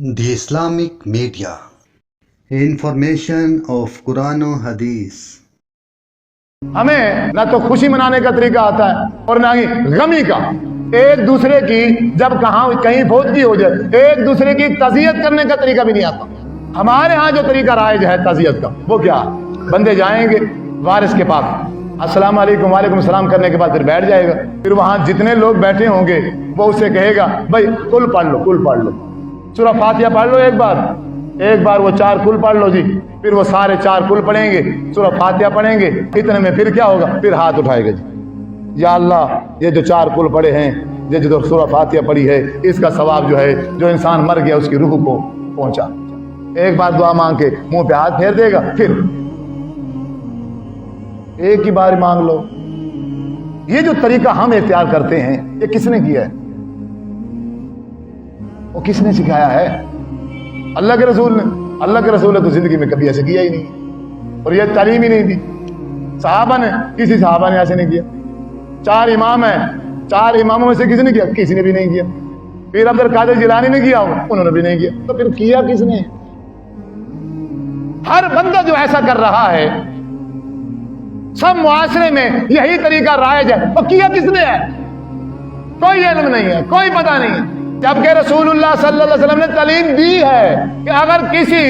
The Islamic Media. Information of Quran and Hadith. हमें ना तो खुशी मनाने का तरीका आता है और ना ही गमी का। एक दूसरे की जब कहीं फौतगी हो जाए एक दूसरे की तज़ियत करने का तरीका भी नहीं आता। हमारे यहाँ जो तरीका राइज है तज़ियत का वो क्या, बंदे जाएंगे वारिस के पास, अस्सलाम वालेकुम वालेकुम सलाम करने के बाद फिर बैठ जाएगा। फिर वहाँ जितने लोग बैठे होंगे वो उससे कहेगा भाई कुल पढ़ लो सूरह फातिहा पढ़ लो, एक बार वो 4 कुल पढ़ लो जी। फिर वो सारे 4 कुल पढ़ेंगे, सूरह फातिहा पढ़ेंगे। इतने में फिर क्या होगा, फिर हाथ उठाएगा जी, या अल्लाह ये जो 4 कुल पढ़े हैं, ये जो सूरह फातिहा पढ़ी है, इसका सवाब जो है जो इंसान मर गया उसकी रूह को पहुंचा। एक बार दुआ मांग के मुंह पे हाथ फेर देगा, फिर एक ही बार मांग लो। ये जो तरीका हम इख्तियार करते हैं ये किसने किया है, वो किसने सिखाया है? अल्लाह के रसूल ने। अल्लाह के रसूल ने तो जिंदगी में कभी ऐसे किया ही नहीं, और ये तालीम ही नहीं दी। सहाबा ने, किसी सहाबा ने ऐसे नहीं किया। 4 इमाम हैं, 4 इमामों में से किसी ने किया? किसी ने भी नहीं किया। फिर अब्दुल कादिर जिलानी ने किया होगा, उन्होंने भी नहीं किया। तो फिर किया किसने? हर बंदा जो ऐसा कर रहा है, सब मुआशरे में यही तरीका राइज है, तो किया किसने है? कोई इल्म नहीं है, कोई पता नहीं है। जबकि रसूलुल्लाह सल्लल्लाहु अलैहि वसल्लम ने तालीम दी है कि अगर किसी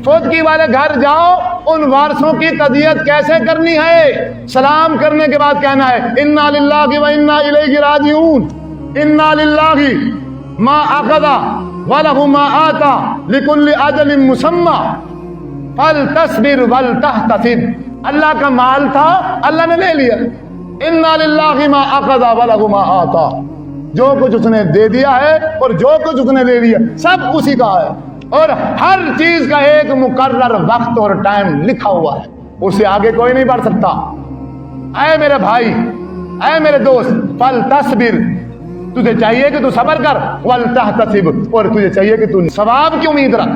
फौतगी वाले घर जाओ, उन वारसों की तज़ियत कैसे करनी है। सलाम करने के बाद कहना है इन्ना लिल्लाहि व इन्ना इलैहि राजिऊन, इन्ना लिल्लाहि मा अख़ज़ा व लहु मा आता लिकुल्लि अजलिन मुसम्मा फल तस्बिर वल तहतसिब। अल्लाह का माल था, अल्लाह ने ले लिया। इन्ना लिल्लाहि मा अख़ज़ा व लहु मा आता, जो कुछ उसने दे दिया है और जो कुछ उसने ले लिया सब उसी का है, और हर चीज का एक मुकर्रर वक्त और टाइम लिखा हुआ है, उससे आगे कोई नहीं बढ़ सकता। ऐ मेरे भाई, ऐ मेरे दोस्त, फल तस्बिर, तुझे चाहिए कि तू सब्र कर, वल तहतसिब, और तुझे चाहिए कि तू सवाब की उम्मीद रख।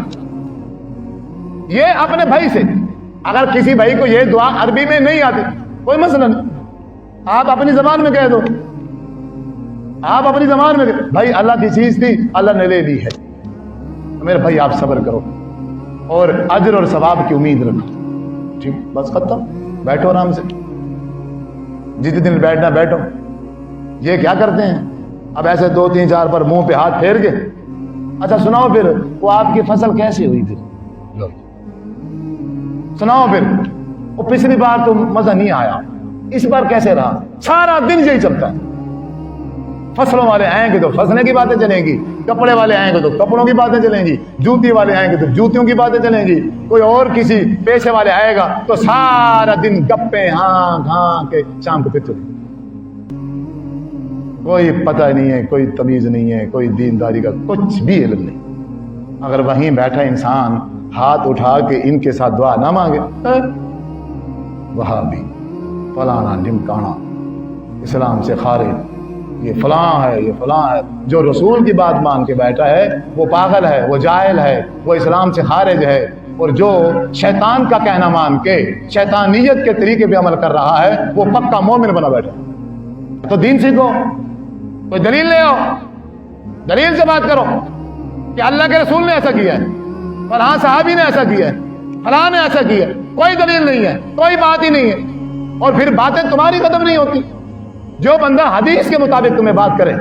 ये अपने भाई से, अगर किसी भाई को ये दुआ अरबी में नहीं आती कोई मसला नहीं, आप अपनी जबान में कह दो, आप अपनी जबान में भाई अल्लाह की चीज थी, अल्लाह ने ले ली है, मेरे भाई आप सब्र करो और अजर और सवाब की उम्मीद रखो। ठीक, बस खत्म, बैठो आराम से, जितने दिन बैठना बैठो। ये क्या करते हैं अब, ऐसे 2 3 4 पर मुंह पे हाथ फेर के, अच्छा सुनाओ फिर वो आपकी फसल कैसे हुई थी, सुनाओ फिर वो पिछली बार तो मजा नहीं आया, इस बार कैसे रहा। सारा दिन यही चलता है। फसलों वाले आएंगे तो फसलें की बातें चलेंगी, कपड़े वाले आएंगे तो कपड़ों की बातें चलेंगी, जूती वाले आएंगे तो जूतियों की बातें चलेंगी, कोई और किसी पेशे वाले आएगा तो सारा दिन गप्पे हाँ के शाम को फिर चलेंगे। कोई पता नहीं है, कोई तमीज नहीं है, कोई दीनदारी का कुछ भी इल्म नहीं। अगर वहीं बैठा इंसान हाथ उठा के इनके साथ दुआ ना मांगे, वहां भी फलाना ढिमकाना, इस्लाम से खारिज, ये फलां है, ये फलां है। जो रसूल की बात मान के बैठा है वो पागल है, वो जाहिल है, वो इस्लाम से खारिज है। और जो शैतान का कहना मान के शैतानियत के तरीके पे अमल कर रहा है वो पक्का मोमिन बना बैठा। तो दीन सीखो, कोई दलील ले आओ, दलील से बात करो कि अल्लाह के रसूल ने ऐसा किया है, फलां सहाबी ने ऐसा किया है, फलां ने ऐसा किया है। कोई दलील नहीं है, कोई बात ही नहीं है, और फिर बातें तुम्हारी खत्म नहीं होती। जो बंदा हदीस के मुताबिक तुम्हें बात करे,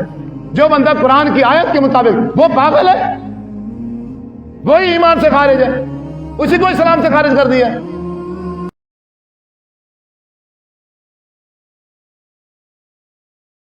जो बंदा कुरान की आयत के मुताबिक, वो पागल है, वही ईमान से खारिज है, उसी को इस्लाम से खारिज कर दिया।